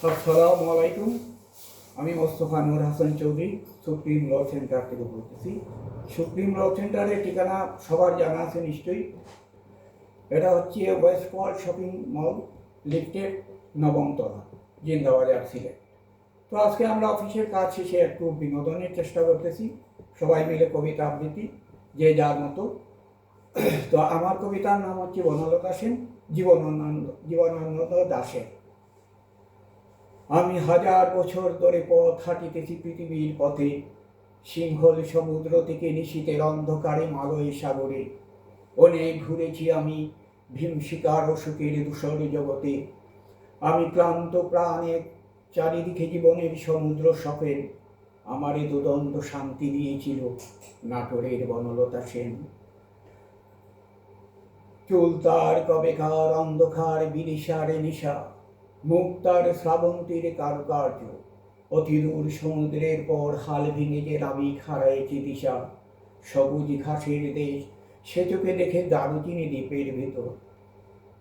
আসসালামু আলাইকুম। আমি Mostafa Nur Hasan Chowdhury Supreme Law Centre থেকে বলতেছি। সুপ্রিম ল সেন্টারের ঠিকানা সবার জানা আছে নিশ্চয়ই। এটা হচ্ছে ওয়েস্ট ওয়ার্ল্ড শপিং মল, লিফটেড 9ম তলা, জিন্দাবাজার, সিলেট। তো আজকে আমরা অফিসের কাজ শেষে একটু বিনোদনের চেষ্টা করতেছি, সবাই মিলে কবিতা আবৃত্তি, যে যার মতো। তো আমার কবিতার নাম হচ্ছে বনলতা সেন, জীবনানন্দ দাশের। আমি 1000 বছর ধরে পথ হাঁটিতেছি পৃথিবীর পথে, সিংহল সমুদ্র থেকে নিশীথের অন্ধকারে মালয় সাগরে। অনেক ঘুরেছি আমি ভীম শিকার ও সুখের ধূসর জগতে। আমি ক্লান্ত প্রাণে চারিদিকে জীবনের সমুদ্র সফের। আমারে দুদণ্ড শান্তি দিয়েছিল নাটোরের বনলতা সেন। চুল তার কবেকার অন্ধকার বিদিশার নিশা, মুখ তার শ্রাবন্তীর কারুকার্য। অতিদূর সমুদ্রের পর হাল ভেঙে যে নাবিক হারাইছে দিশা। সবুজ ঘাসের দেশ সে চোখে দেখে দারুচিনি দ্বীপের ভেতর।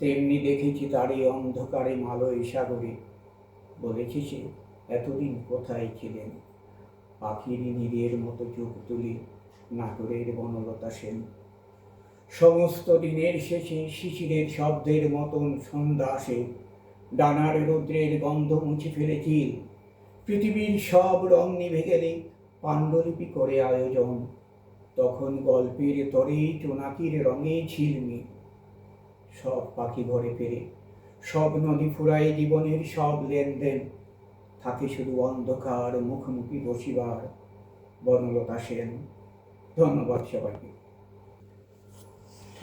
তেমনি দেখেছি তারই অন্ধকারে মালয় সাগরে। বলেছি সে এতদিন কোথায় ছিলেন, পাখির নীড়ের মতো চোখ তুলে নাটোরের বনলতা সেন। সমস্ত দিনের শেষে শিশিরের শব্দের মতন সন্ধ্যা আসে, ডানার রৌদ্রের গন্ধ মুছে ফেলেছি। পৃথিবীর সব রং নিভে গেলে পাণ্ডুলিপি করে আয়োজন, তখন গল্পের তরে চোনাকির রঙে ঝিলমিল। সব পাখি ঘরে ফেরে, সব নদী ফুরায় জীবনের সব লেনদেন, থাকে শুধু অন্ধকার মুখোমুখি বসিবার। বনলতা সেন। ধন্যবাদ সবাইকে।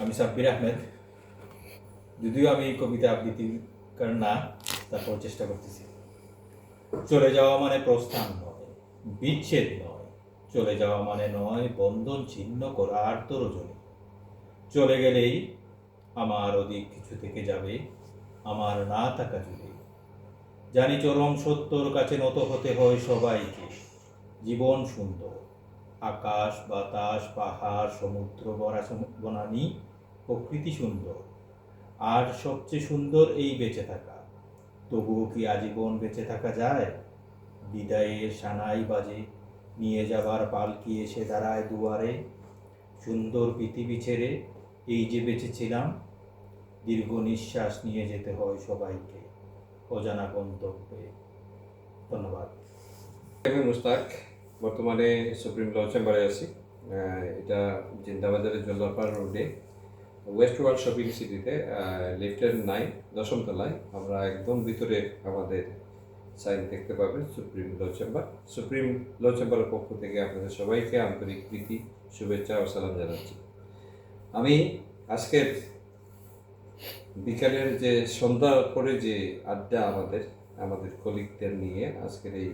আমি সাব্বির আহমেদ। যদিও আমি কবিতা আবৃত্তির কারণ না, তারপর চেষ্টা করতেছি। চলে যাওয়া মানে প্রস্থান নয়, বিচ্ছেদ নয়। চলে যাওয়া মানে নয় বন্ধন ছিন্ন করার তরজনী। চলে গেলেই আমার অধিক কিছু থেকে যাবে আমার না থাকা জুড়ে। জানি চরম সত্যর কাছে নত হতে হয় সবাইকে। জীবন সুন্দর, আকাশ বাতাস পাহাড় সমুদ্র বনানী, প্রকৃতি সুন্দর, আর সবচেয়ে সুন্দর এই বেঁচে থাকা। তবুও কি আজীবন বেঁচে থাকা যায়? বিদায়ের সানাই বাজে, নিয়ে যাবার পালকি এসে দাঁড়ায় দুয়ারে। সুন্দর পৃথিবী ছেড়ে এই যে বেঁচেছিলাম, দীর্ঘ নিঃশ্বাস নিয়ে যেতে হয় সবাইকে অজানা গন্তব্যে। ধন্যবাদ। আমি মুস্তাক, বর্তমানে সুপ্রিম ল চেম্বারে আছি। এটা জিন্দাবাজারের জল্লাপাড় রোডে ওয়েস্ট ওয়ার্ল্ড শপিং সিটিতে, লিফটেড 9, 10ম তলায়। আমরা একদম ভিতরে আমাদের সাইন দেখতে পাবেন Supreme Law Chamber. Supreme Law চেম্বারের পক্ষ থেকে আপনাদের সবাইকে আন্তরিক প্রীতি, শুভেচ্ছা ও সালাম জানাচ্ছি। আমি আজকের বিকালের যে সন্ধ্যার পরে যে আড্ডা আমাদের কলিগদের নিয়ে আজকের এই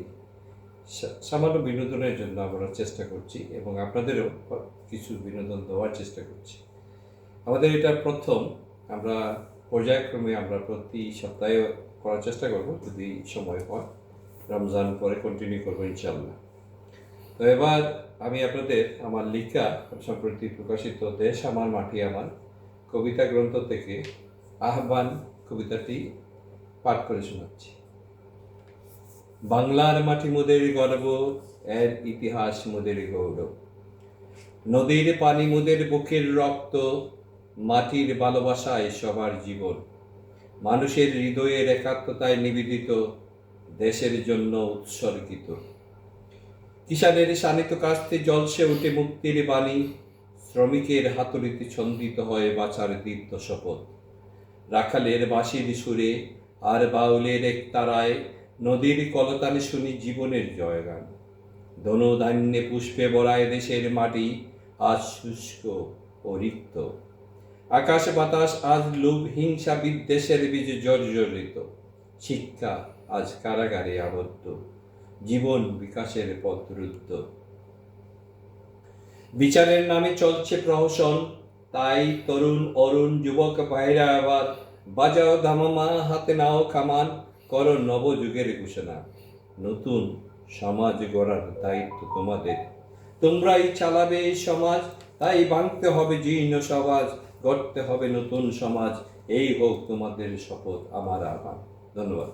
সামান্য বিনোদনের জন্য আমরা চেষ্টা করছি এবং আপনাদেরও কিছু বিনোদন দেওয়ার চেষ্টা করছি। আমাদের এটা প্রথম, আমরা পর্যায়ক্রমে আমরা প্রতি সপ্তাহে করার চেষ্টা করব, যদি সময় হয়। রমজান পরে কন্টিনিউ করবো ইনশাল্লাহ। তো এবার আমি আপনাদের আমার লেখা সম্প্রতি প্রকাশিত দেশ আমার মাটি আমার কবিতা গ্রন্থ থেকে আহ্বান কবিতাটি পাঠ করে শোনাচ্ছি। বাংলার মাটি মোদের গর্ব, এর ইতিহাস মোদের গৌরব। নদীর পানি মোদের বুকের রক্ত, মাটির ভালোবাসায় সবার জীবন। মানুষের হৃদয়ের একাত্মতায় নিবেদিত, দেশের জন্য উৎসর্গিত। কিষানের শানিত কাস্তে জলসে উঠে মুক্তির বাণী, শ্রমিকের হাতুড়িতে ছন্দিত হয়ে বাঁচার দীপ্ত শপথ। রাখালের বাঁশির সুরে আর বাউলের একতারায় নদীর কলতানে শুনি জীবনের জয়গান। ধনধান্যে পুষ্পে ভরায় দেশের মাটি আজ শুষ্ক ও রিক্ত। আকাশ বাতাস আজ লোভ হিংসা বিদ্বেষের বীজে জর্জরিত। শিক্ষা আজ কারাগারে আবদ্ধ, জীবন বিকাশের পথ রুদ্ধ। বিচারের নামে চলছে প্রহসন, তাই তরুণ অরুণ যুবক ভাইরা আবার বাজাও দামামা, হাতে নাও কামান, করো নবযুগের ঘোষণা। নতুন সমাজ গড়ার দায়িত্ব তোমাদের, তোমরাই চালাবে এই সমাজ। তাই ভাঙতে হবে জীর্ণ সমাজ, গড়তে হবে নতুন সমাজ। এই হোক তোমাদের শপথ, আমার আহ্বান। ধন্যবাদ।